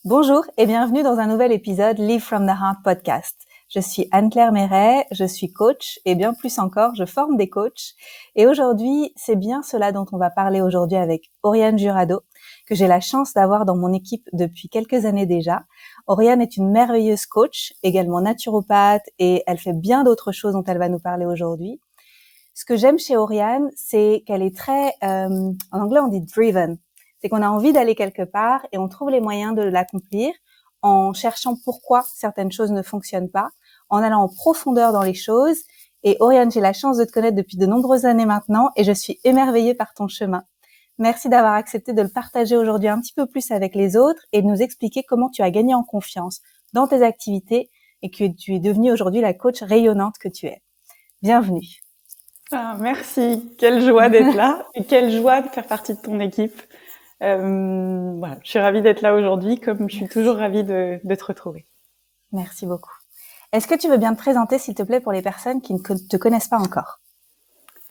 Bonjour et bienvenue dans un nouvel épisode Live from the Heart podcast. Je suis Anne-Claire Méret, je suis coach et bien plus encore, je forme des coachs. Et aujourd'hui, c'est bien cela dont on va parler aujourd'hui avec Oriane Jurado, que j'ai la chance d'avoir dans mon équipe depuis quelques années déjà. Oriane est une merveilleuse coach, également naturopathe et elle fait bien d'autres choses dont elle va nous parler aujourd'hui. Ce que j'aime chez Oriane, c'est qu'elle est très, en anglais on dit driven. C'est qu'on a envie d'aller quelque part et on trouve les moyens de l'accomplir en cherchant pourquoi certaines choses ne fonctionnent pas, en allant en profondeur dans les choses. Et Oriane, j'ai la chance de te connaître depuis de nombreuses années maintenant et je suis émerveillée par ton chemin. Merci d'avoir accepté de le partager aujourd'hui un petit peu plus avec les autres et de nous expliquer comment tu as gagné en confiance dans tes activités et que tu es devenue aujourd'hui la coach rayonnante que tu es. Bienvenue. Ah, merci, quelle joie d'être là et quelle joie de faire partie de ton équipe. Voilà, je suis ravie d'être là aujourd'hui, comme je suis toujours ravie de te retrouver. Merci beaucoup. Est-ce que tu veux bien te présenter, s'il te plaît, pour les personnes qui ne te connaissent pas encore?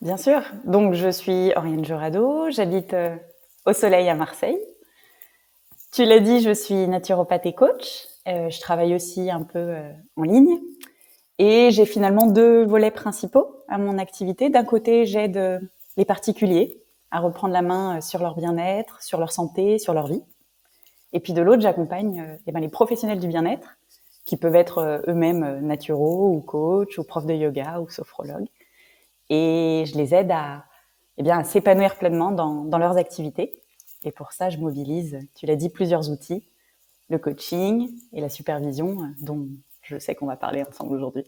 Bien sûr. Donc, je suis Oriane Jurado, j'habite au soleil à Marseille. Tu l'as dit, je suis naturopathe et coach. Je travaille aussi un peu en ligne. Et j'ai finalement deux volets principaux à mon activité. D'un côté, j'aide les particuliers à reprendre la main sur leur bien-être, sur leur santé, sur leur vie. Et puis de l'autre, j'accompagne les professionnels du bien-être, qui peuvent être eux-mêmes naturaux ou coachs ou profs de yoga ou sophrologues. Et je les aide à s'épanouir pleinement dans leurs activités. Et pour ça, je mobilise, tu l'as dit, plusieurs outils, le coaching et la supervision, dont je sais qu'on va parler ensemble aujourd'hui.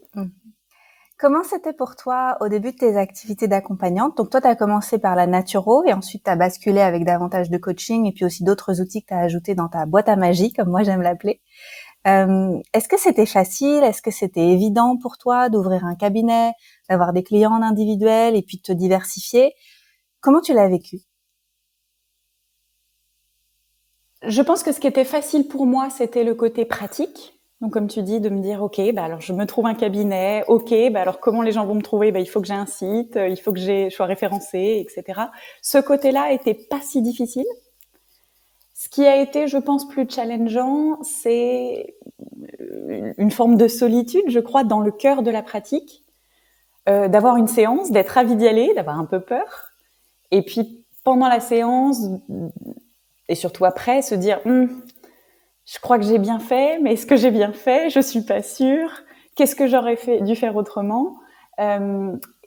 Comment c'était pour toi au début de tes activités d'accompagnante? Donc toi, tu as commencé par la naturo et ensuite tu as basculé avec davantage de coaching et puis aussi d'autres outils que tu as ajoutés dans ta boîte à magie, comme moi j'aime l'appeler. Est-ce que c'était facile? Est-ce que c'était évident pour toi d'ouvrir un cabinet, d'avoir des clients en individuel et puis de te diversifier? Comment tu l'as vécu? Je pense que ce qui était facile pour moi, c'était le côté pratique. Donc, comme tu dis, de me dire, OK, alors je me trouve un cabinet. OK, alors comment les gens vont me trouver? Il faut que j'ai un site, il faut que je sois référencée, etc. Ce côté-là était pas si difficile. Ce qui a été, je pense, plus challengeant, c'est une forme de solitude, je crois, dans le cœur de la pratique, d'avoir une séance, d'être ravie d'y aller, d'avoir un peu peur. Et puis, pendant la séance, et surtout après, se dire, je crois que j'ai bien fait, mais est-ce que j'ai bien fait? Je suis pas sûre. Qu'est-ce que j'aurais dû faire autrement?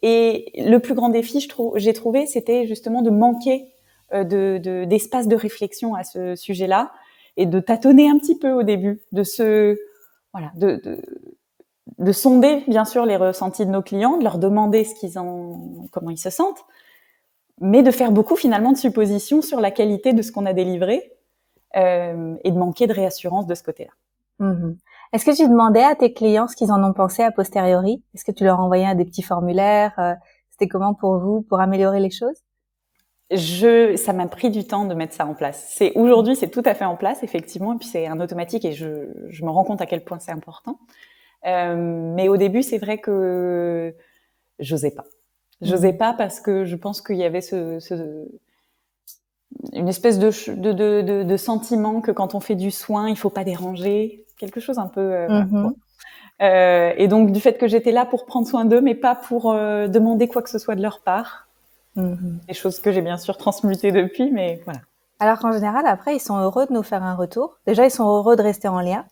Et le plus grand défi, j'ai trouvé, c'était justement de manquer d'espace de réflexion à ce sujet-là et de tâtonner un petit peu au début, de sonder bien sûr les ressentis de nos clients, de leur demander comment ils se sentent, mais de faire beaucoup finalement de suppositions sur la qualité de ce qu'on a délivré. Et de manquer de réassurance de ce côté-là. Est-ce que tu demandais à tes clients ce qu'ils en ont pensé a posteriori? Est-ce que tu leur envoyais des petits formulaires? C'était comment pour vous, pour améliorer les choses? Ça m'a pris du temps de mettre ça en place. Aujourd'hui, c'est tout à fait en place, effectivement, et puis c'est un automatique et je me rends compte à quel point c'est important. Mais au début, c'est vrai que j'osais pas. J'osais pas parce que je pense qu'il y avait une espèce de sentiment que quand on fait du soin, il faut pas déranger, quelque chose un peu. Et donc du fait que j'étais là pour prendre soin d'eux, mais pas pour demander quoi que ce soit de leur part. Des choses que j'ai bien sûr transmutées depuis, mais voilà. Alors qu'en général, après, ils sont heureux de nous faire un retour. Déjà, ils sont heureux de rester en lien.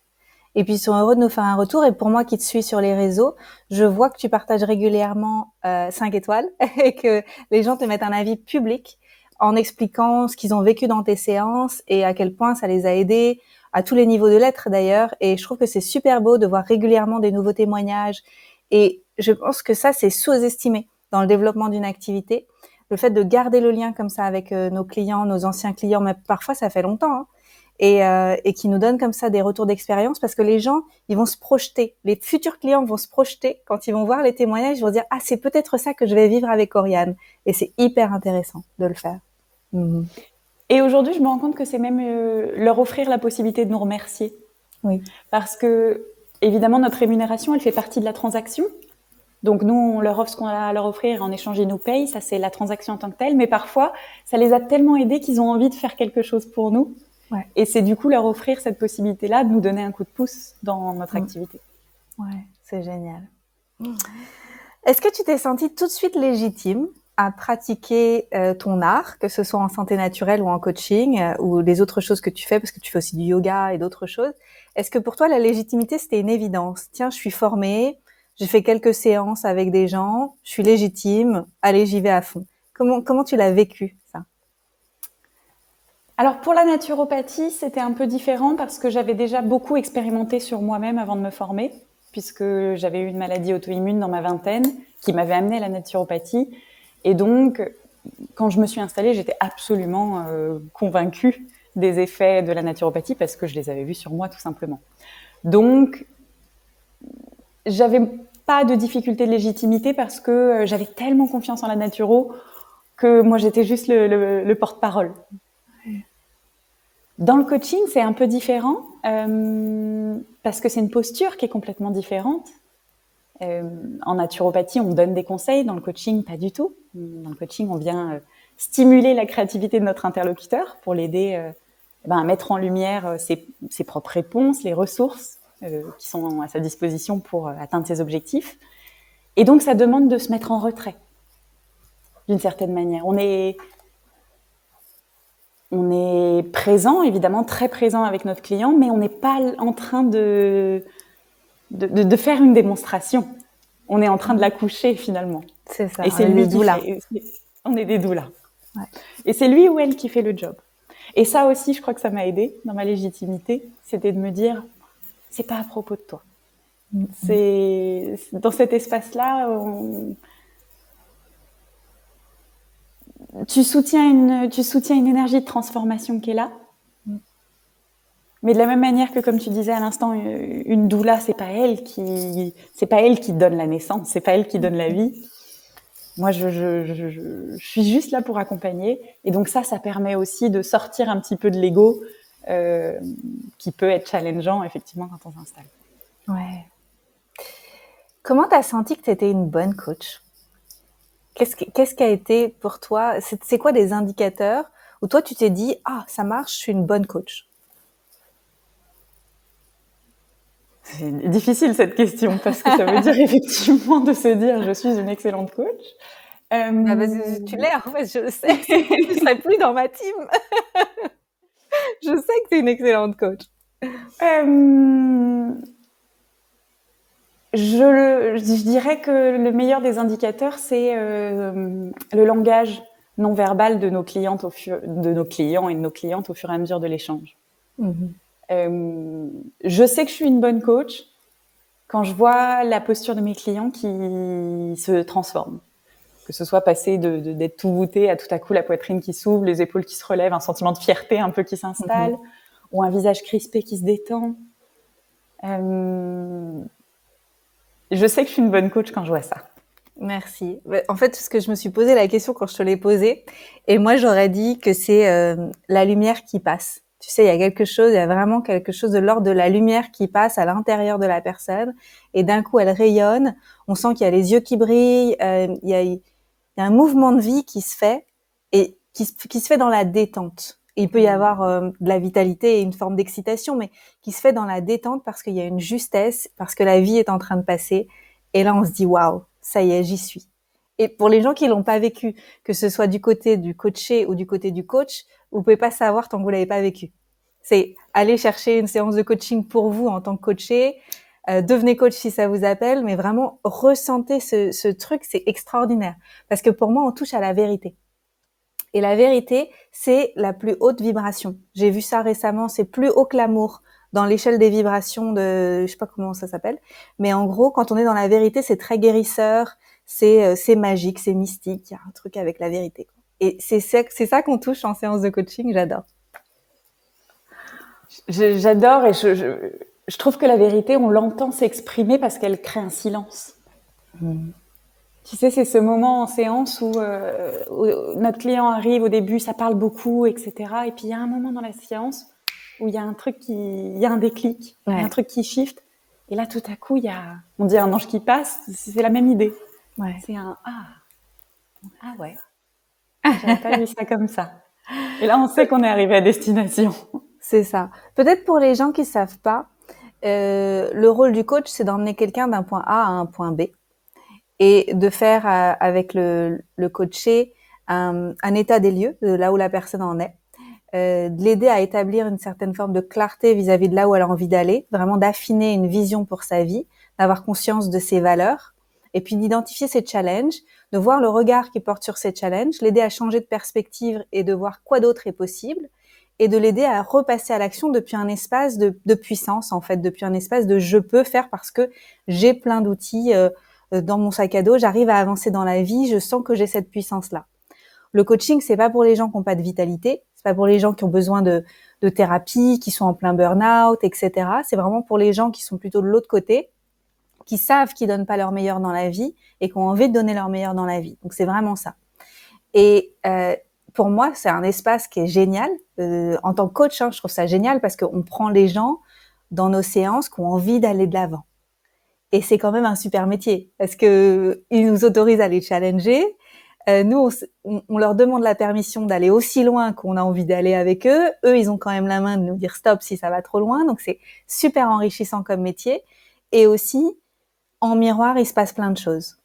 Et puis, ils sont heureux de nous faire un retour. Et pour moi, qui te suis sur les réseaux, je vois que tu partages régulièrement 5 étoiles et que les gens te mettent un avis public en expliquant ce qu'ils ont vécu dans tes séances et à quel point ça les a aidés, à tous les niveaux de l'être d'ailleurs. Et je trouve que c'est super beau de voir régulièrement des nouveaux témoignages. Et je pense que ça, c'est sous-estimé dans le développement d'une activité. Le fait de garder le lien comme ça avec nos clients, nos anciens clients, mais parfois ça fait longtemps, hein, et qui nous donnent comme ça des retours d'expérience parce que les gens, ils vont se projeter. Les futurs clients vont se projeter quand ils vont voir les témoignages, ils vont dire « Ah, c'est peut-être ça que je vais vivre avec Oriane ». Et c'est hyper intéressant de le faire. Et aujourd'hui, je me rends compte que c'est même leur offrir la possibilité de nous remercier. Oui. Parce que, évidemment, notre rémunération, elle fait partie de la transaction. Donc nous, on leur offre ce qu'on a à leur offrir, en échange, ils nous payent. Ça, c'est la transaction en tant que telle. Mais parfois, ça les a tellement aidés qu'ils ont envie de faire quelque chose pour nous. Ouais. Et c'est du coup leur offrir cette possibilité-là de nous donner un coup de pouce dans notre activité. Ouais, c'est génial. Est-ce que tu t'es sentie tout de suite légitime à pratiquer ton art, que ce soit en santé naturelle ou en coaching, ou les autres choses que tu fais, parce que tu fais aussi du yoga et d'autres choses. Est-ce que pour toi, la légitimité, c'était une évidence? Tiens, je suis formée, j'ai fait quelques séances avec des gens, je suis légitime, allez, j'y vais à fond. Comment tu l'as vécu, ça? Alors pour la naturopathie, c'était un peu différent parce que j'avais déjà beaucoup expérimenté sur moi-même avant de me former, puisque j'avais eu une maladie auto-immune dans ma vingtaine qui m'avait amenée à la naturopathie. Et donc, quand je me suis installée, j'étais absolument convaincue des effets de la naturopathie parce que je les avais vus sur moi tout simplement. Donc, j'avais pas de difficulté de légitimité parce que j'avais tellement confiance en la naturo que moi j'étais juste le porte-parole. Dans le coaching, c'est un peu différent parce que c'est une posture qui est complètement différente. En naturopathie, on donne des conseils. Dans le coaching, pas du tout. Dans le coaching, on vient stimuler la créativité de notre interlocuteur pour l'aider à mettre en lumière ses propres réponses, les ressources qui sont à sa disposition pour atteindre ses objectifs. Et donc, ça demande de se mettre en retrait, d'une certaine manière. On est présent, évidemment, très présent avec notre client, mais on n'est pas en train de faire une démonstration. On est en train de l'accoucher, finalement. C'est ça. Et c'est lui qui fait. On est des doulas. Ouais. Et c'est lui ou elle qui fait le job. Et ça aussi, je crois que ça m'a aidée dans ma légitimité. C'était de me dire, c'est pas à propos de toi. C'est dans cet espace-là, tu soutiens une énergie de transformation qui est là. Mais de la même manière que, comme tu disais à l'instant, une doula, c'est pas elle qui donne la naissance, c'est pas elle qui donne la vie. Moi, je suis juste là pour accompagner. Et donc ça permet aussi de sortir un petit peu de l'ego, qui peut être challengeant, effectivement, quand on s'installe. Ouais. Comment t'as senti que t'étais une bonne coach? Qu'est-ce qui a été pour toi? C'est quoi des indicateurs où toi tu t'es dit, ah, ça marche, je suis une bonne coach? C'est difficile cette question parce que ça veut dire effectivement de se dire je suis une excellente coach. Ah bah, tu l'es, en fait, je sais. Tu serais plus dans ma team. Je sais que tu es une excellente coach. Je dirais que le meilleur des indicateurs, c'est le langage non verbal de nos clients et de nos clientes au fur et à mesure de l'échange. Je sais que je suis une bonne coach quand je vois la posture de mes clients qui se transforme. Que ce soit passer d'être tout voûté à tout à coup la poitrine qui s'ouvre, les épaules qui se relèvent, un sentiment de fierté un peu qui s'installe, ou un visage crispé qui se détend. Je sais que je suis une bonne coach quand je vois ça. Merci. En fait, parce que je me suis posé la question quand je te l'ai posée, et moi j'aurais dit que c'est la lumière qui passe. Tu sais, il y a vraiment quelque chose de l'ordre de la lumière qui passe à l'intérieur de la personne, et d'un coup elle rayonne. On sent qu'il y a les yeux qui brillent, il y a un mouvement de vie qui se fait et qui se fait dans la détente. Il peut y avoir de la vitalité et une forme d'excitation, mais qui se fait dans la détente parce qu'il y a une justesse, parce que la vie est en train de passer. Et là, on se dit waouh, ça y est, j'y suis. Et pour les gens qui l'ont pas vécu, que ce soit du côté du coaché ou du côté du coach, vous pouvez pas savoir tant que vous l'avez pas vécu. C'est aller chercher une séance de coaching pour vous en tant que coaché. Devenez coach si ça vous appelle, mais vraiment ressentez ce truc, c'est extraordinaire. Parce que pour moi, on touche à la vérité. Et la vérité, c'est la plus haute vibration. J'ai vu ça récemment, c'est plus haut que l'amour dans l'échelle des vibrations de, je sais pas comment ça s'appelle, mais en gros, quand on est dans la vérité, c'est très guérisseur, c'est magique, c'est mystique, il y a un truc avec la vérité. Et c'est ça qu'on touche en séance de coaching, j'adore. J'adore et je trouve que la vérité, on l'entend s'exprimer parce qu'elle crée un silence. Tu sais, c'est ce moment en séance où notre client arrive au début, ça parle beaucoup, etc. Et puis il y a un moment dans la séance où il y a il y a un déclic, il y a un truc qui shift. Et là, tout à coup, on dit un ange qui passe, c'est la même idée. Ouais. C'est un ah ouais. J'avais pas vu ça comme ça. Et là, on sait qu'on est arrivé à destination. C'est ça. Peut-être pour les gens qui savent pas, le rôle du coach, c'est d'emmener quelqu'un d'un point A à un point B et de faire avec le coaché un état des lieux de là où la personne en est, de l'aider à établir une certaine forme de clarté vis-à-vis de là où elle a envie d'aller, vraiment d'affiner une vision pour sa vie, d'avoir conscience de ses valeurs, et puis d'identifier ses challenges, de voir le regard qui porte sur ces challenges, l'aider à changer de perspective et de voir quoi d'autre est possible, et de l'aider à repasser à l'action depuis un espace de puissance, en fait, depuis un espace de je peux faire parce que j'ai plein d'outils dans mon sac à dos, j'arrive à avancer dans la vie, je sens que j'ai cette puissance-là. Le coaching, c'est pas pour les gens qui n'ont pas de vitalité, c'est pas pour les gens qui ont besoin de thérapie, qui sont en plein burn-out, etc. C'est vraiment pour les gens qui sont plutôt de l'autre côté, qui savent qu'ils donnent pas leur meilleur dans la vie et qui ont envie de donner leur meilleur dans la vie. Donc c'est vraiment ça. Et pour moi, c'est un espace qui est génial. En tant que coach, je trouve ça génial parce qu'on prend les gens dans nos séances qui ont envie d'aller de l'avant. Et c'est quand même un super métier parce que ils nous autorisent à les challenger. Nous, on leur demande la permission d'aller aussi loin qu'on a envie d'aller avec eux. Eux, ils ont quand même la main de nous dire stop si ça va trop loin. Donc, c'est super enrichissant comme métier. Et aussi, en miroir, il se passe plein de choses.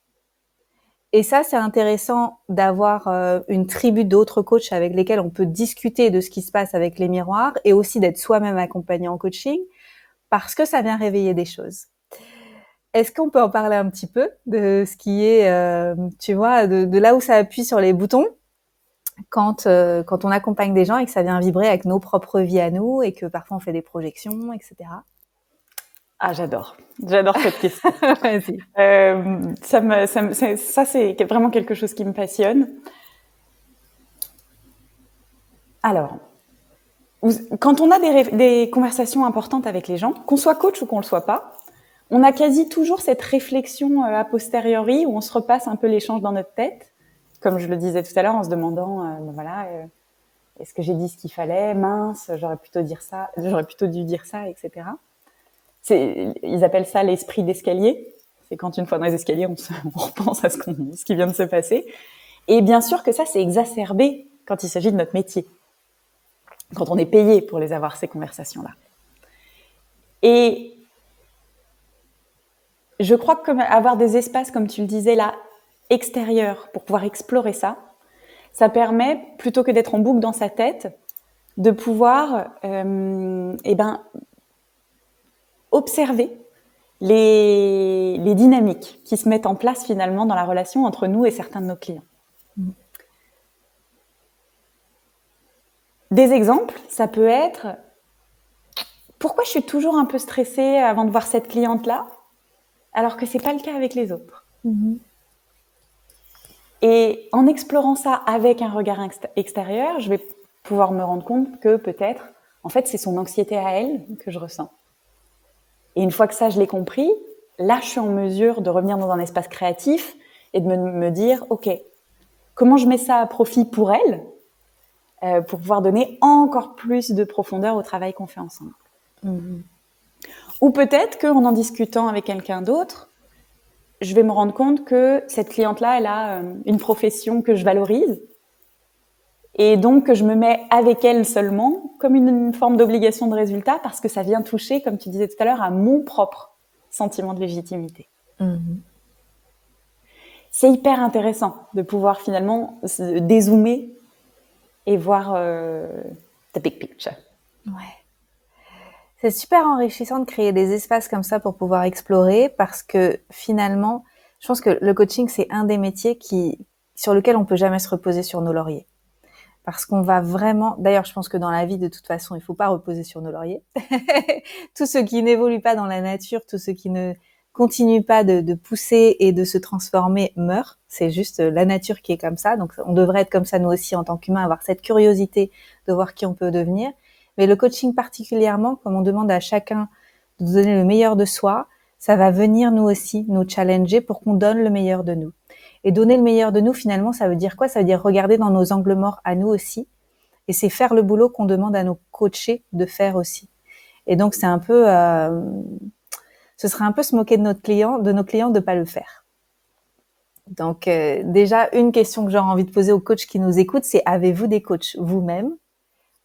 Et ça, c'est intéressant d'avoir une tribu d'autres coachs avec lesquels on peut discuter de ce qui se passe avec les miroirs et aussi d'être soi-même accompagné en coaching parce que ça vient réveiller des choses. Est-ce qu'on peut en parler un petit peu de ce qui est, tu vois, de là où ça appuie sur les boutons quand on accompagne des gens et que ça vient vibrer avec nos propres vies à nous et que parfois on fait des projections, etc. Ah, j'adore cette question. Vas-y. Ça, c'est vraiment quelque chose qui me passionne. Alors, quand on a des conversations importantes avec les gens, qu'on soit coach ou qu'on le soit pas, on a quasi toujours cette réflexion a posteriori où on se repasse un peu l'échange dans notre tête, comme je le disais tout à l'heure, en se demandant, est-ce que j'ai dit ce qu'il fallait? Mince, j'aurais plutôt dû dire ça, etc. Ils appellent ça l'esprit d'escalier. C'est quand une fois dans les escaliers, on repense à ce qui vient de se passer. Et bien sûr que ça, c'est exacerbé quand il s'agit de notre métier, quand on est payé pour les avoir, ces conversations-là. Et je crois que avoir des espaces, comme tu le disais là, extérieurs, pour pouvoir explorer ça, ça permet, plutôt que d'être en boucle dans sa tête, de pouvoir observer les dynamiques qui se mettent en place finalement dans la relation entre nous et certains de nos clients. Des exemples, ça peut être pourquoi je suis toujours un peu stressée avant de voir cette cliente-là, alors que c'est pas le cas avec les autres. Et en explorant ça avec un regard extérieur, je vais pouvoir me rendre compte que peut-être, en fait, c'est son anxiété à elle que je ressens. Et une fois que ça, je l'ai compris, là, je suis en mesure de revenir dans un espace créatif et de me dire, OK, comment je mets ça à profit pour elle, pour pouvoir donner encore plus de profondeur au travail qu'on fait ensemble. Ou peut-être qu'en en discutant avec quelqu'un d'autre, je vais me rendre compte que cette cliente-là, elle a une profession que je valorise et donc que je me mets avec elle seulement comme une forme d'obligation de résultat parce que ça vient toucher, comme tu disais tout à l'heure, à mon propre sentiment de légitimité. C'est hyper intéressant de pouvoir finalement se dézoomer et voir the big picture. Ouais. C'est super enrichissant de créer des espaces comme ça pour pouvoir explorer parce que finalement, je pense que le coaching, c'est un des métiers sur lequel on peut jamais se reposer sur nos lauriers. Parce qu'on va vraiment, d'ailleurs, je pense que dans la vie, de toute façon, il faut pas reposer sur nos lauriers. Tout ce qui n'évolue pas dans la nature, tout ce qui ne continue pas de pousser et de se transformer meurt. C'est juste la nature qui est comme ça. Donc, on devrait être comme ça nous aussi en tant qu'humains, avoir cette curiosité de voir qui on peut devenir. Mais le coaching particulièrement, comme on demande à chacun de donner le meilleur de soi, ça va venir nous aussi nous challenger pour qu'on donne le meilleur de nous. Et donner le meilleur de nous, finalement, ça veut dire quoi? Ça veut dire regarder dans nos angles morts à nous aussi. Et c'est faire le boulot qu'on demande à nos coachés de faire aussi. Et donc, c'est un peu, ce serait un peu se moquer de nos clients de pas le faire. Donc, déjà, une question que j'aurais envie de poser aux coachs qui nous écoutent, c'est avez-vous des coachs vous-même?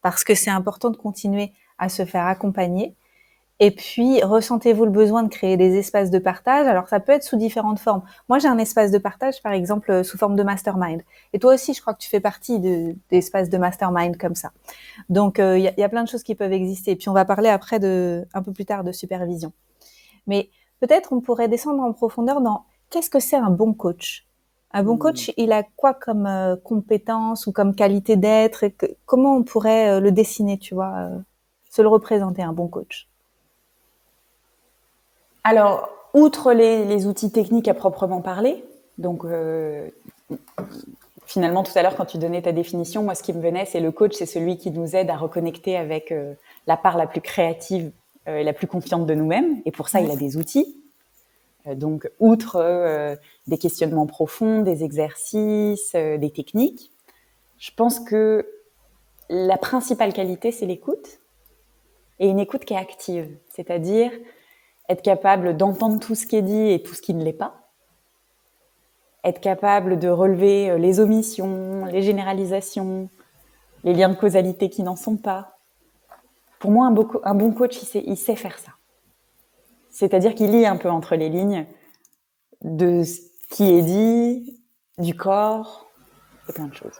Parce que c'est important de continuer à se faire accompagner. Et puis, ressentez-vous le besoin de créer des espaces de partage? Alors, ça peut être sous différentes formes. Moi, j'ai un espace de partage, par exemple, sous forme de mastermind. Et toi aussi, je crois que tu fais partie d'espaces de mastermind comme ça. Donc, y a plein de choses qui peuvent exister. Et puis, on va parler après un peu plus tard de supervision. Mais peut-être on pourrait descendre en profondeur dans qu'est-ce que c'est un bon coach? Un bon coach, il a quoi comme compétence ou comme qualité d'être? Comment on pourrait le dessiner, tu vois, se le représenter, un bon coach? Alors, outre les outils techniques à proprement parler, donc finalement tout à l'heure quand tu donnais ta définition, moi ce qui me venait c'est le coach, c'est celui qui nous aide à reconnecter avec la part la plus créative et la plus confiante de nous-mêmes. Et pour ça, il a des outils. Donc, outre des questionnements profonds, des exercices, des techniques, je pense que la principale qualité, c'est l'écoute. Et une écoute qui est active, c'est-à-dire être capable d'entendre tout ce qui est dit et tout ce qui ne l'est pas, être capable de relever les omissions, les généralisations, les liens de causalité qui n'en sont pas. Pour moi, un bon coach, il sait faire ça. C'est-à-dire qu'il lit un peu entre les lignes de ce qui est dit, du corps, et plein de choses.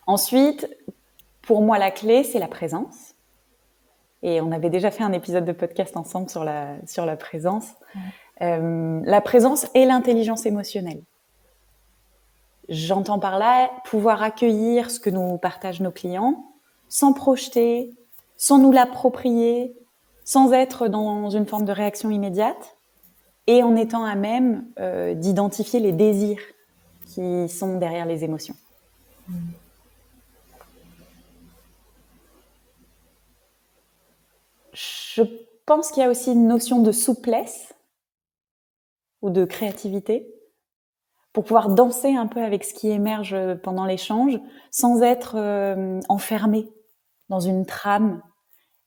Ensuite, pour moi, la clé, c'est la présence. Et on avait déjà fait un épisode de podcast ensemble sur la présence. La présence et l'intelligence émotionnelle. J'entends par là pouvoir accueillir ce que nous partagent nos clients, sans projeter, sans nous l'approprier, sans être dans une forme de réaction immédiate, et en étant à même d'identifier les désirs qui sont derrière les émotions. Je pense qu'il y a aussi une notion de souplesse ou de créativité pour pouvoir danser un peu avec ce qui émerge pendant l'échange sans être enfermé dans une trame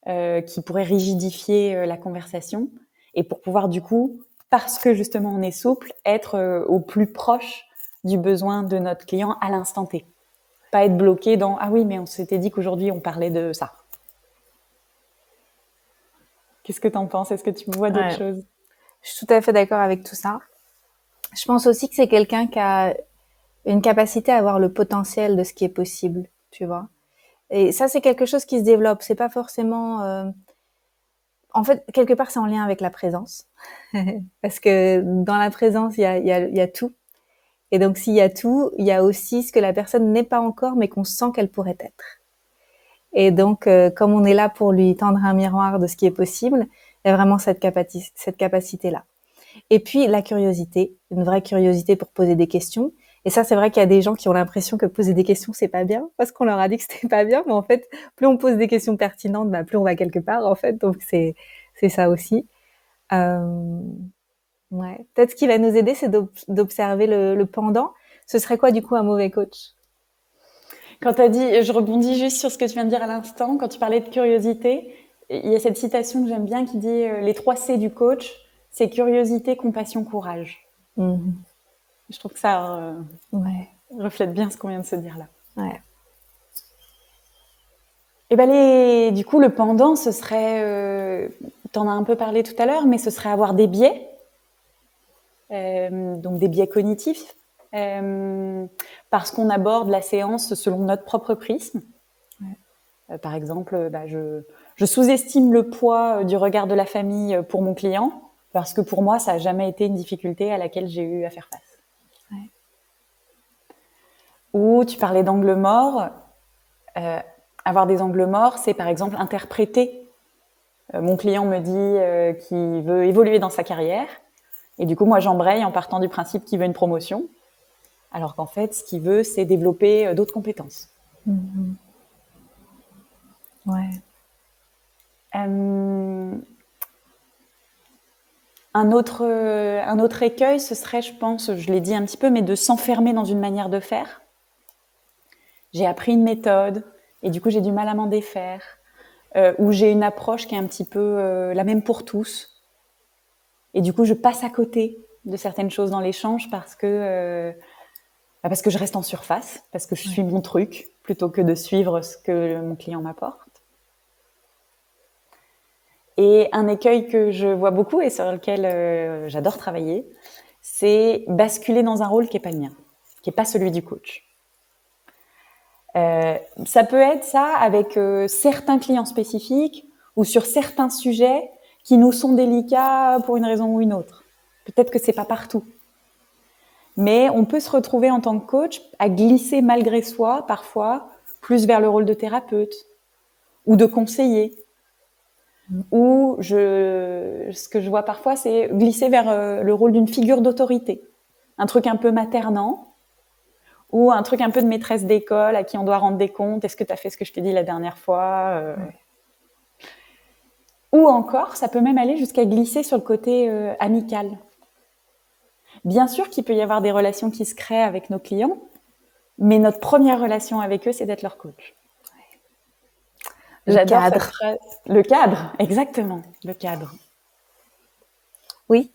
qui pourrait rigidifier la conversation, et pour pouvoir du coup, parce que justement on est souple, être au plus proche du besoin de notre client à l'instant T. Pas être bloqué dans « Ah oui, mais on s'était dit qu'aujourd'hui on parlait de ça ». Qu'est-ce que tu en penses? Est-ce que tu vois d'autres choses? Je suis tout à fait d'accord avec tout ça. Je pense aussi que c'est quelqu'un qui a une capacité à voir le potentiel de ce qui est possible, tu vois. Et ça, c'est quelque chose qui se développe. C'est pas forcément... En fait, quelque part, c'est en lien avec la présence. Parce que dans la présence, il y a tout. Et donc, s'il y a tout, il y a aussi ce que la personne n'est pas encore, mais qu'on sent qu'elle pourrait être. Et donc, comme on est là pour lui tendre un miroir de ce qui est possible, il y a vraiment cette capacité-là. Et puis, la curiosité, une vraie curiosité pour poser des questions. Et ça, c'est vrai qu'il y a des gens qui ont l'impression que poser des questions, c'est pas bien, parce qu'on leur a dit que c'était pas bien. Mais en fait, plus on pose des questions pertinentes, plus on va quelque part, en fait. Donc, c'est ça aussi. Ouais. Peut-être ce qui va nous aider, c'est d'observer le pendant. Ce serait quoi, du coup, un mauvais coach? Quand tu as dit, je rebondis juste sur ce que tu viens de dire à l'instant, quand tu parlais de curiosité, il y a cette citation que j'aime bien qui dit les 3 C du coach, c'est curiosité, compassion, courage. Mmh. Je trouve que ça reflète bien ce qu'on vient de se dire là. Ouais. Et ben du coup, le pendant, ce serait, t'en as un peu parlé tout à l'heure, mais ce serait avoir des biais, donc des biais cognitifs, parce qu'on aborde la séance selon notre propre prisme. Par exemple, je sous-estime le poids du regard de la famille pour mon client, parce que pour moi, ça n'a jamais été une difficulté à laquelle j'ai eu à faire face. Ouais. Ou tu parlais d'angles morts. Avoir des angles morts, c'est par exemple interpréter. Mon client me dit qu'il veut évoluer dans sa carrière, et du coup, moi, j'embraye en partant du principe qu'il veut une promotion, alors qu'en fait, ce qu'il veut, c'est développer d'autres compétences. Mmh. Ouais. Un autre écueil, ce serait, je pense, je l'ai dit un petit peu, mais de s'enfermer dans une manière de faire. J'ai appris une méthode et du coup, j'ai du mal à m'en défaire. Ou j'ai une approche qui est un petit peu la même pour tous. Et du coup, je passe à côté de certaines choses dans l'échange parce que je reste en surface, parce que je suis mon truc, plutôt que de suivre ce que mon client m'apporte. Et un écueil que je vois beaucoup et sur lequel j'adore travailler, c'est basculer dans un rôle qui est pas le mien, qui est pas celui du coach. Ça peut être ça avec certains clients spécifiques ou sur certains sujets qui nous sont délicats pour une raison ou une autre. Peut-être que c'est pas partout. Mais on peut se retrouver en tant que coach à glisser malgré soi, parfois, plus vers le rôle de thérapeute ou de conseiller. Ou ce que je vois parfois, c'est glisser vers le rôle d'une figure d'autorité. Un truc un peu maternant ou un truc un peu de maîtresse d'école à qui on doit rendre des comptes. Est-ce que tu as fait ce que je t'ai dit la dernière fois Ou encore, ça peut même aller jusqu'à glisser sur le côté amical. Bien sûr qu'il peut y avoir des relations qui se créent avec nos clients, mais notre première relation avec eux, c'est d'être leur coach. J'adore cette phrase. Le cadre, exactement, le cadre. Oui.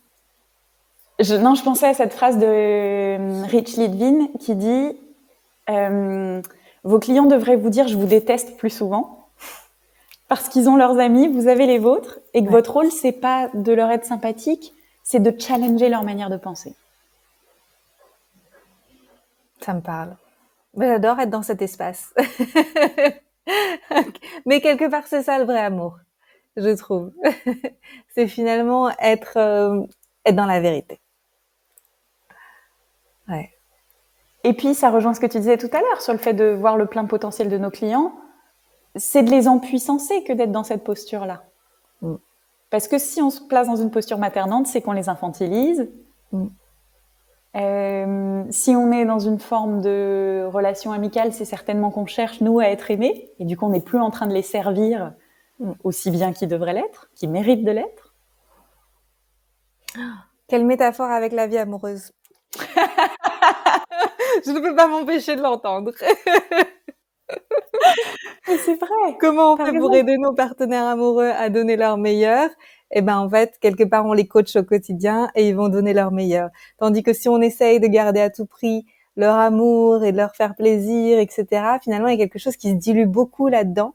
Je pensais à cette phrase de Rich Litvin qui dit vos clients devraient vous dire « je vous déteste » plus souvent parce qu'ils ont leurs amis, vous avez les vôtres, et que votre rôle, c'est pas de leur être sympathique, c'est de challenger leur manière de penser. Ça me parle. Mais j'adore être dans cet espace. Mais quelque part, c'est ça le vrai amour, je trouve. C'est finalement être dans la vérité. Ouais. Et puis, ça rejoint ce que tu disais tout à l'heure sur le fait de voir le plein potentiel de nos clients. C'est de les empuissancer que d'être dans cette posture-là. Parce que si on se place dans une posture maternante, c'est qu'on les infantilise. Si on est dans une forme de relation amicale, c'est certainement qu'on cherche, nous, à être aimés. Et du coup, on n'est plus en train de les servir aussi bien qu'ils devraient l'être, qu'ils méritent de l'être. Quelle métaphore avec la vie amoureuse. Je ne peux pas m'empêcher de l'entendre. Mais c'est vrai. Comment on fait pour aider nos partenaires amoureux à donner leur meilleur? Eh ben, en fait, quelque part, on les coach au quotidien et ils vont donner leur meilleur. Tandis que si on essaye de garder à tout prix leur amour et de leur faire plaisir, etc., finalement, il y a quelque chose qui se dilue beaucoup là-dedans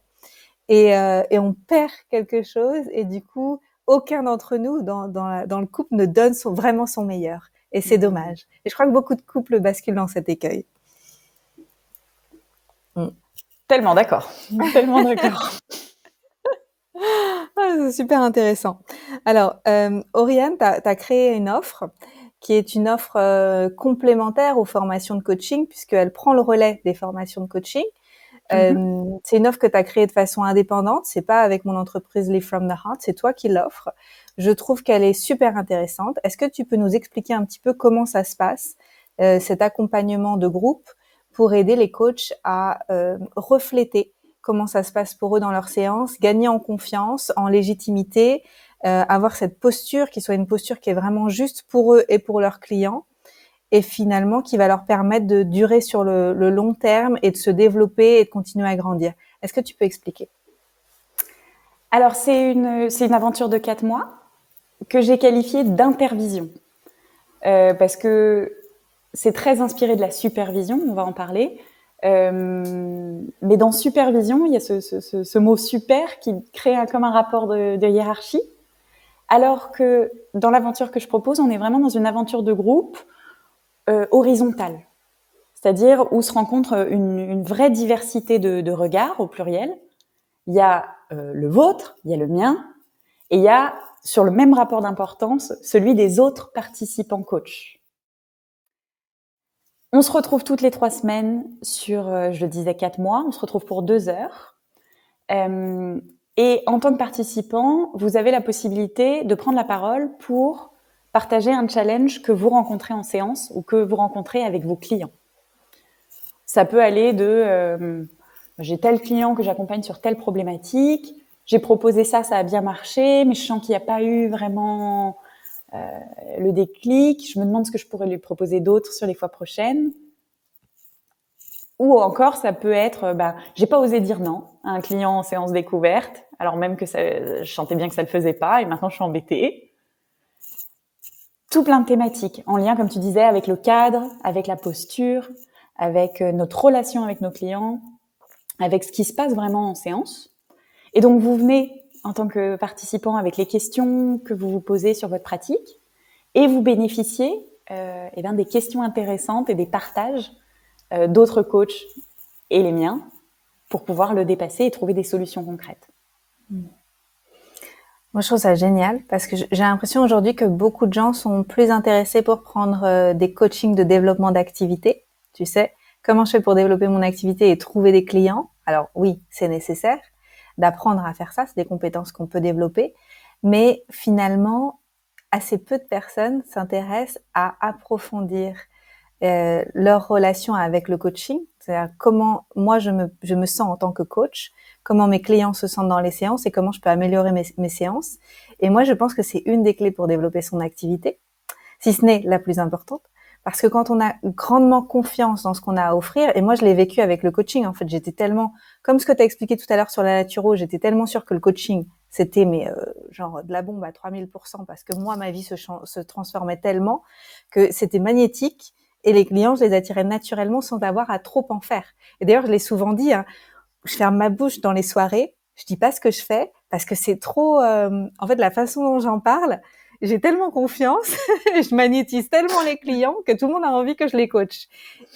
et on perd quelque chose et du coup, aucun d'entre nous dans le couple ne donne vraiment son meilleur. Et c'est dommage. Et je crois que beaucoup de couples basculent dans cet écueil. Tellement d'accord. Tellement d'accord. C'est super intéressant. Alors, Oriane, tu as créé une offre qui est une offre complémentaire aux formations de coaching puisqu'elle prend le relais des formations de coaching. C'est une offre que tu as créée de façon indépendante. C'est pas avec mon entreprise Live from the Heart, c'est toi qui l'offres. Je trouve qu'elle est super intéressante. Est-ce que tu peux nous expliquer un petit peu comment ça se passe, cet accompagnement de groupe pour aider les coachs à refléter comment ça se passe pour eux dans leurs séances, gagner en confiance, en légitimité, avoir cette posture qui soit une posture qui est vraiment juste pour eux et pour leurs clients et finalement qui va leur permettre de durer sur le long terme et de se développer et de continuer à grandir. Est-ce que tu peux expliquer? Alors, c'est une aventure de 4 mois que j'ai qualifiée d'intervision parce que c'est très inspiré de la supervision, on va en parler. Mais dans supervision, il y a ce mot super qui crée comme un rapport de hiérarchie. Alors que dans l'aventure que je propose, on est vraiment dans une aventure de groupe horizontale. C'est-à-dire où se rencontre une vraie diversité de regards au pluriel. Il y a le vôtre, il y a le mien, et il y a sur le même rapport d'importance celui des autres participants coachs. On se retrouve toutes les 3 semaines sur, je le disais, 4 mois. On se retrouve pour 2 heures. Et en tant que participant, vous avez la possibilité de prendre la parole pour partager un challenge que vous rencontrez en séance ou que vous rencontrez avec vos clients. Ça peut aller de j'ai tel client que j'accompagne sur telle problématique, j'ai proposé ça, ça a bien marché, mais je sens qu'il n'y a pas eu vraiment le déclic, je me demande ce que je pourrais lui proposer d'autre sur les fois prochaines. Ou encore, ça peut être, j'ai pas osé dire non à un client en séance découverte, alors même que je sentais bien que ça le faisait pas, et maintenant je suis embêtée. Tout plein de thématiques, en lien, comme tu disais, avec le cadre, avec la posture, avec notre relation avec nos clients, avec ce qui se passe vraiment en séance. Et donc, vous venez en tant que participant avec les questions que vous vous posez sur votre pratique et vous bénéficiez des questions intéressantes et des partages d'autres coachs et les miens pour pouvoir le dépasser et trouver des solutions concrètes. Moi, je trouve ça génial parce que j'ai l'impression aujourd'hui que beaucoup de gens sont plus intéressés pour prendre des coachings de développement d'activité. Tu sais, comment je fais pour développer mon activité et trouver des clients? Alors oui, c'est nécessaire d'apprendre à faire ça, c'est des compétences qu'on peut développer, mais finalement, assez peu de personnes s'intéressent à approfondir leur relation avec le coaching, c'est-à-dire comment moi je me sens en tant que coach, comment mes clients se sentent dans les séances et comment je peux améliorer mes séances. Et moi, je pense que c'est une des clés pour développer son activité, si ce n'est la plus importante. Parce que quand on a grandement confiance dans ce qu'on a à offrir, et moi je l'ai vécu avec le coaching, en fait, j'étais tellement, comme ce que tu as expliqué tout à l'heure sur la naturo, j'étais tellement sûre que le coaching, c'était genre de la bombe à 3000%, parce que moi, ma vie se transformait tellement que c'était magnétique, et les clients, je les attirais naturellement sans avoir à trop en faire. Et d'ailleurs, je l'ai souvent dit, hein, je ferme ma bouche dans les soirées, je dis pas ce que je fais, parce que c'est trop, en fait, la façon dont j'en parle, j'ai tellement confiance, je magnétise tellement les clients que tout le monde a envie que je les coach.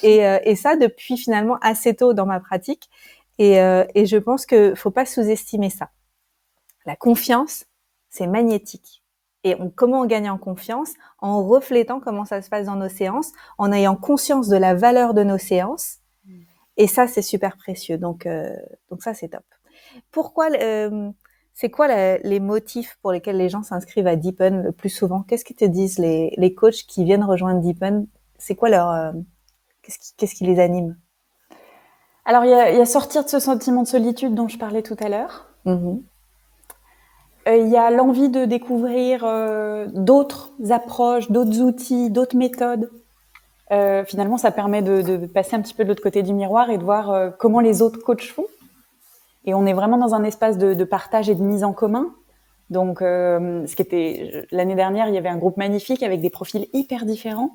Et ça depuis finalement assez tôt dans ma pratique. Et je pense que faut pas sous-estimer ça. La confiance, c'est magnétique. Et comment on gagne en confiance? En reflétant comment ça se passe dans nos séances, en ayant conscience de la valeur de nos séances. Et ça, c'est super précieux. Donc ça, c'est top. Pourquoi c'est quoi les motifs pour lesquels les gens s'inscrivent à Deepen le plus souvent? Qu'est-ce qu'ils te disent les coachs qui viennent rejoindre Deepen? C'est quoi leur qu'est-ce qui les anime? Alors, il y a sortir de ce sentiment de solitude dont je parlais tout à l'heure. Mm-hmm. Il y a l'envie de découvrir d'autres approches, d'autres outils, d'autres méthodes. Finalement, ça permet de passer un petit peu de l'autre côté du miroir et de voir comment les autres coachs font. Et on est vraiment dans un espace de partage et de mise en commun. Donc, l'année dernière, il y avait un groupe magnifique avec des profils hyper différents.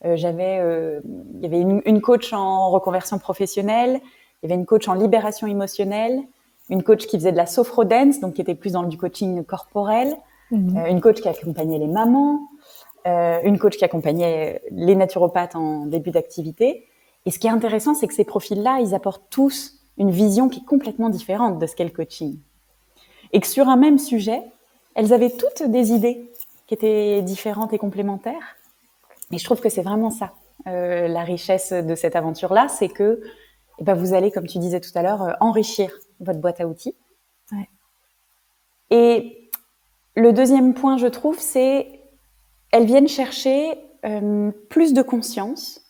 Il y avait une coach en reconversion professionnelle, il y avait une coach en libération émotionnelle, une coach qui faisait de la sophro-dance, donc qui était plus dans du coaching corporel, une coach qui accompagnait les mamans, une coach qui accompagnait les naturopathes en début d'activité. Et ce qui est intéressant, c'est que ces profils-là, ils apportent tous une vision qui est complètement différente de ce qu'est le coaching. Et que sur un même sujet, elles avaient toutes des idées qui étaient différentes et complémentaires. Et je trouve que c'est vraiment ça, la richesse de cette aventure-là, c'est que vous allez, comme tu disais tout à l'heure, enrichir votre boîte à outils. Ouais. Et le deuxième point, je trouve, c'est elles viennent chercher plus de conscience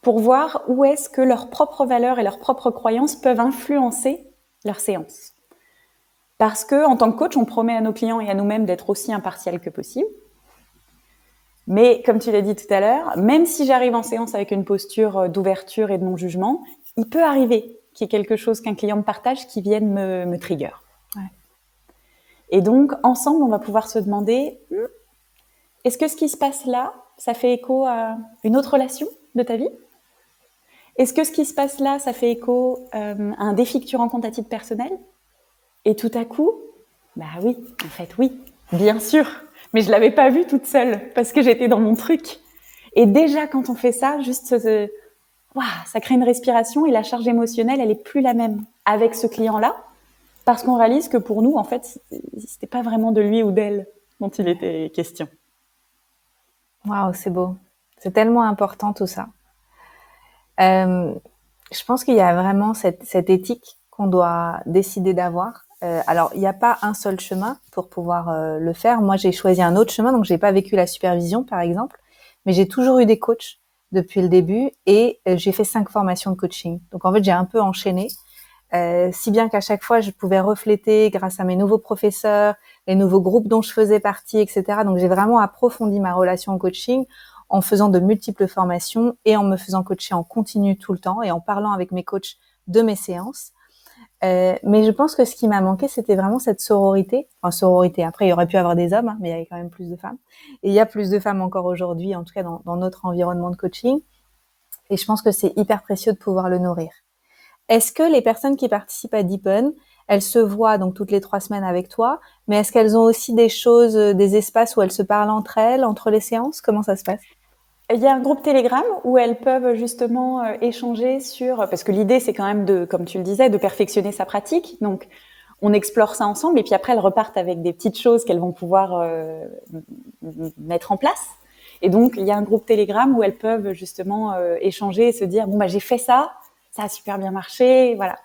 pour voir où est-ce que leurs propres valeurs et leurs propres croyances peuvent influencer leurs séances. Parce que, en tant que coach, on promet à nos clients et à nous-mêmes d'être aussi impartial que possible. Mais, comme tu l'as dit tout à l'heure, même si j'arrive en séance avec une posture d'ouverture et de non-jugement, il peut arriver qu'il y ait quelque chose qu'un client me partage qui vienne me trigger. Ouais. Et donc, ensemble, on va pouvoir se demander, est-ce que ce qui se passe là, ça fait écho à une autre relation de ta vie? Est-ce que ce qui se passe là, ça fait écho à un défi que tu rencontres à titre personnel? Et tout à coup, oui, en fait, oui, bien sûr. Mais je l'avais pas vu toute seule parce que j'étais dans mon truc. Et déjà, quand on fait ça, juste, ça crée une respiration et la charge émotionnelle, elle est plus la même avec ce client-là parce qu'on réalise que pour nous, en fait, c'était pas vraiment de lui ou d'elle dont il était question. Waouh, c'est beau. C'est tellement important tout ça. Je pense qu'il y a vraiment cette éthique qu'on doit décider d'avoir. Alors, il n'y a pas un seul chemin pour pouvoir le faire. Moi, j'ai choisi un autre chemin, donc j'ai pas vécu la supervision, par exemple, mais j'ai toujours eu des coachs depuis le début et j'ai fait 5 formations de coaching. Donc, en fait, j'ai un peu enchaîné, si bien qu'à chaque fois, je pouvais refléter grâce à mes nouveaux professeurs, les nouveaux groupes dont je faisais partie, etc. Donc, j'ai vraiment approfondi ma relation au coaching en faisant de multiples formations et en me faisant coacher en continu tout le temps et en parlant avec mes coachs de mes séances. Mais je pense que ce qui m'a manqué, c'était vraiment cette sororité. Enfin, sororité. Après, il y aurait pu y avoir des hommes, hein, mais il y avait quand même plus de femmes. Et il y a plus de femmes encore aujourd'hui, en tout cas dans notre environnement de coaching. Et je pense que c'est hyper précieux de pouvoir le nourrir. Est-ce que les personnes qui participent à Deepen, elles se voient donc toutes les 3 semaines avec toi, mais est-ce qu'elles ont aussi des choses, des espaces où elles se parlent entre elles, entre les séances? Comment ça se passe? Il y a un groupe Telegram où elles peuvent justement échanger sur, parce que l'idée c'est quand même de, comme tu le disais, de perfectionner sa pratique. Donc on explore ça ensemble et puis après elles repartent avec des petites choses qu'elles vont pouvoir mettre en place. Et donc il y a un groupe Telegram où elles peuvent justement échanger et se dire bon bah j'ai fait ça a super bien marché, voilà.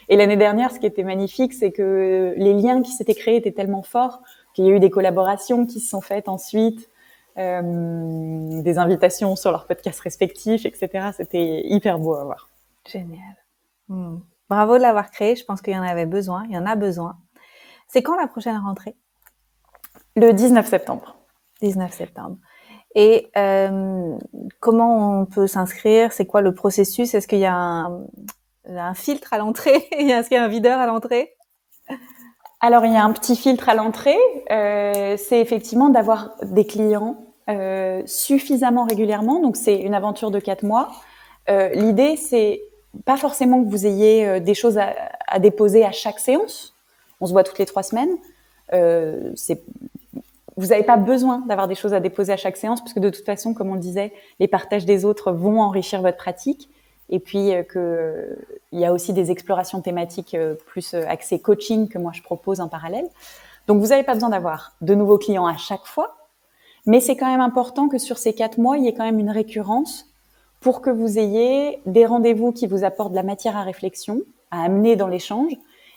Et l'année dernière, ce qui était magnifique, c'est que les liens qui s'étaient créés étaient tellement forts qu'il y a eu des collaborations qui se sont faites ensuite. Des invitations sur leurs podcasts respectifs, etc. C'était hyper beau à voir. Génial. Bravo de l'avoir créé. Je pense qu'il y en avait besoin. Il y en a besoin. C'est quand la prochaine rentrée? Le 19 septembre. 19 septembre. Et comment on peut s'inscrire? C'est quoi le processus? Est-ce qu'il y a un filtre à l'entrée? Est-ce qu'il y a un videur à l'entrée? Alors, il y a un petit filtre à l'entrée. C'est effectivement d'avoir des clients suffisamment régulièrement. Donc, c'est une aventure de 4 mois. L'idée, c'est pas forcément que vous ayez des choses à déposer à chaque séance. On se voit toutes les 3 semaines. Vous n'avez pas besoin d'avoir des choses à déposer à chaque séance, parce que de toute façon, comme on le disait, les partages des autres vont enrichir votre pratique. Et puis, il y a aussi des explorations thématiques plus axées coaching que moi je propose en parallèle. Donc, vous n'avez pas besoin d'avoir de nouveaux clients à chaque fois. Mais c'est quand même important que sur ces 4 mois, il y ait quand même une récurrence pour que vous ayez des rendez-vous qui vous apportent de la matière à réflexion, à amener dans l'échange,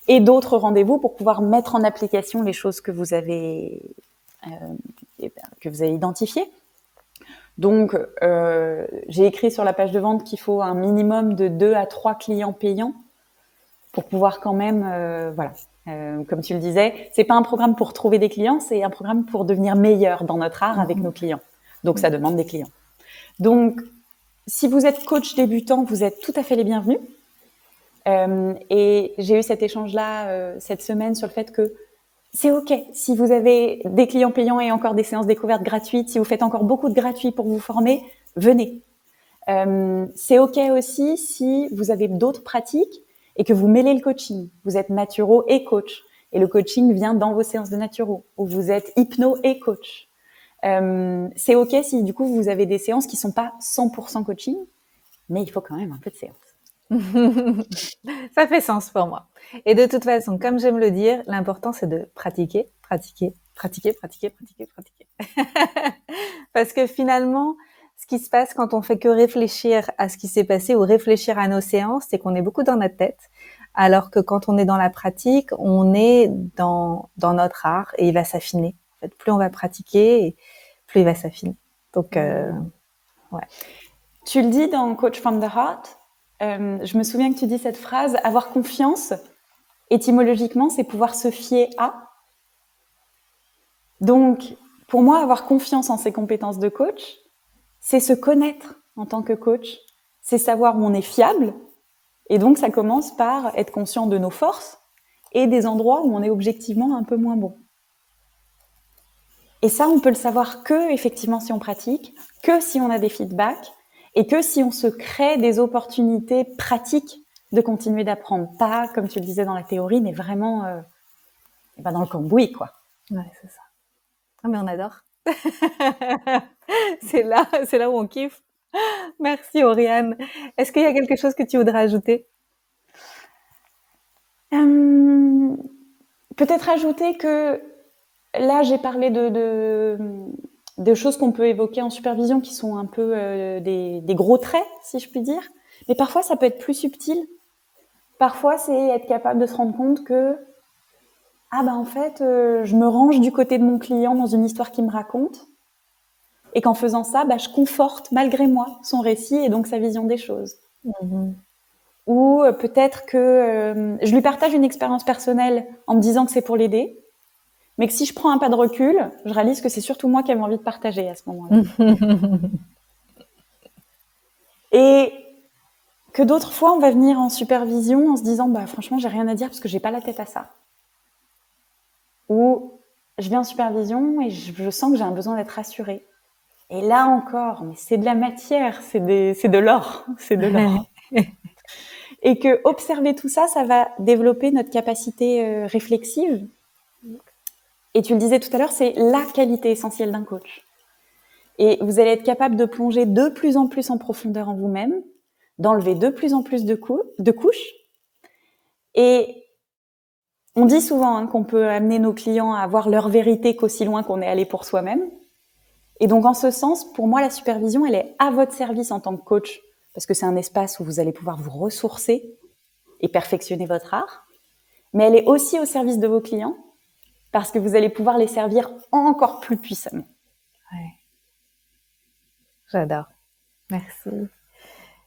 et d'autres rendez-vous pour pouvoir mettre en application les choses que vous avez identifiées. Donc, j'ai écrit sur la page de vente qu'il faut un minimum de 2 à 3 clients payants pour pouvoir quand même, comme tu le disais, c'est pas un programme pour trouver des clients, c'est un programme pour devenir meilleur dans notre art avec nos clients. Donc, ça demande des clients. Donc, si vous êtes coach débutant, vous êtes tout à fait les bienvenus. Et j'ai eu cet échange-là cette semaine sur le fait que c'est OK si vous avez des clients payants et encore des séances découvertes gratuites, si vous faites encore beaucoup de gratuits pour vous former, venez. C'est OK aussi si vous avez d'autres pratiques et que vous mêlez le coaching. Vous êtes naturo et coach. Et le coaching vient dans vos séances de naturo. Ou vous êtes hypno et coach. C'est OK si du coup vous avez des séances qui sont pas 100% coaching, mais il faut quand même un peu de séance. Ça fait sens pour moi. Et de toute façon, comme j'aime le dire, l'important c'est de pratiquer, pratiquer, pratiquer, pratiquer, pratiquer, pratiquer. Parce que finalement, ce qui se passe quand on fait que réfléchir à ce qui s'est passé ou réfléchir à nos séances, c'est qu'on est beaucoup dans notre tête. Alors que quand on est dans la pratique, on est dans notre art et il va s'affiner. En fait, plus on va pratiquer, plus il va s'affiner. Donc, ouais. Tu le dis dans Coach from the Heart. Je me souviens que tu dis cette phrase, avoir confiance, étymologiquement, c'est pouvoir se fier à. Donc, pour moi, avoir confiance en ses compétences de coach, c'est se connaître en tant que coach, c'est savoir où on est fiable, et donc ça commence par être conscient de nos forces et des endroits où on est objectivement un peu moins bon. Et ça, on peut le savoir que, effectivement, si on pratique, que si on a des feedbacks, et que si on se crée des opportunités pratiques de continuer d'apprendre. Pas, comme tu le disais dans la théorie, mais vraiment dans le cambouis, quoi. Ouais, c'est ça. Ah, mais on adore. c'est là où on kiffe. Merci, Oriane. Est-ce qu'il y a quelque chose que tu voudrais ajouter? Peut-être ajouter que là, j'ai parlé de choses qu'on peut évoquer en supervision qui sont un peu des gros traits, si je puis dire. Mais parfois, ça peut être plus subtil. Parfois, c'est être capable de se rendre compte que en fait, je me range du côté de mon client dans une histoire qu'il me raconte et qu'en faisant ça, je conforte malgré moi son récit et donc sa vision des choses. Mm-hmm. Ou peut-être que je lui partage une expérience personnelle en me disant que c'est pour l'aider, mais que si je prends un pas de recul, je réalise que c'est surtout moi qui avais envie de partager à ce moment-là. Et que d'autres fois, on va venir en supervision en se disant franchement, j'ai rien à dire parce que j'ai pas la tête à ça. Ou je viens en supervision et je sens que j'ai un besoin d'être rassurée. Et là encore, mais c'est de la matière, c'est de l'or, c'est de l'or. Et que observer tout ça, ça va développer notre capacité réflexive. Et tu le disais tout à l'heure, c'est la qualité essentielle d'un coach. Et vous allez être capable de plonger de plus en plus en profondeur en vous-même, d'enlever de plus en plus de couches. Et on dit souvent qu'on peut amener nos clients à voir leur vérité qu'aussi loin qu'on est allé pour soi-même. Et donc, en ce sens, pour moi, la supervision, elle est à votre service en tant que coach, parce que c'est un espace où vous allez pouvoir vous ressourcer et perfectionner votre art. Mais elle est aussi au service de vos clients, parce que vous allez pouvoir les servir encore plus puissamment. Ouais. J'adore. Merci.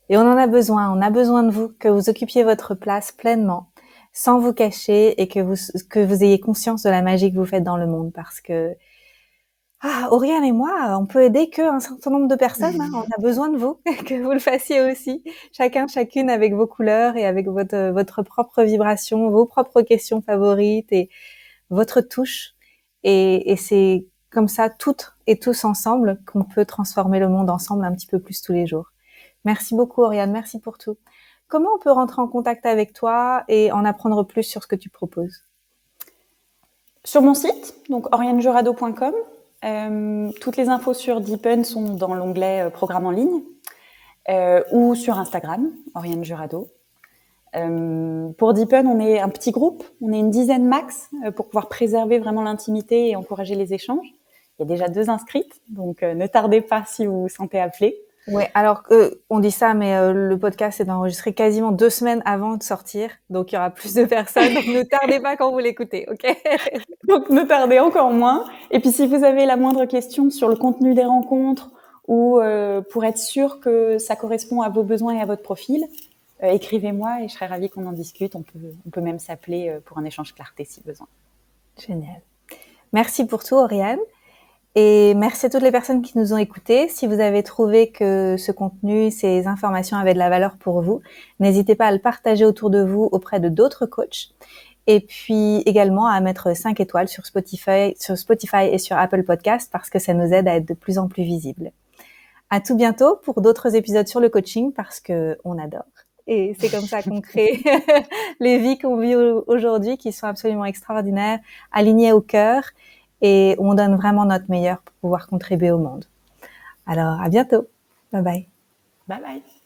Et on en a besoin. On a besoin de vous, que vous occupiez votre place pleinement, sans vous cacher, et que vous ayez conscience de la magie que vous faites dans le monde, parce que Oriane et moi, on peut aider qu'un certain nombre de personnes. On a besoin de vous, que vous le fassiez aussi. Chacune avec vos couleurs et avec votre propre vibration, vos propres questions favorites et votre touche. Et c'est comme ça, toutes et tous ensemble, qu'on peut transformer le monde ensemble un petit peu plus tous les jours. Merci beaucoup, Oriane. Merci pour tout. Comment on peut rentrer en contact avec toi et en apprendre plus sur ce que tu proposes? Sur mon site, donc orianejurado.com. Toutes les infos sur Deepen sont dans l'onglet programme en ligne ou sur Instagram, Oriane Jurado. Pour Deepen, on est un petit groupe, on est une dizaine max pour pouvoir préserver vraiment l'intimité et encourager les échanges. Il y a déjà 2 inscrites, donc ne tardez pas si vous vous sentez appelé. Ouais, alors on dit ça, mais le podcast est enregistré quasiment 2 semaines avant de sortir, donc il y aura plus de personnes. Donc ne tardez pas quand vous l'écoutez, ok? Donc ne tardez encore moins. Et puis si vous avez la moindre question sur le contenu des rencontres ou pour être sûr que ça correspond à vos besoins et à votre profil, écrivez-moi et je serai ravie qu'on en discute. On peut même s'appeler pour un échange clarté si besoin. Génial. Merci pour tout, Oriane. Et merci à toutes les personnes qui nous ont écoutés. Si vous avez trouvé que ce contenu, ces informations avaient de la valeur pour vous, n'hésitez pas à le partager autour de vous auprès de d'autres coachs. Et puis également à mettre 5 étoiles sur Spotify et sur Apple Podcast, parce que ça nous aide à être de plus en plus visibles. À tout bientôt pour d'autres épisodes sur le coaching, parce que on adore. Et c'est comme ça qu'on crée les vies qu'on vit aujourd'hui, qui sont absolument extraordinaires, alignées au cœur, et on donne vraiment notre meilleur pour pouvoir contribuer au monde. Alors, à bientôt. Bye bye. Bye bye.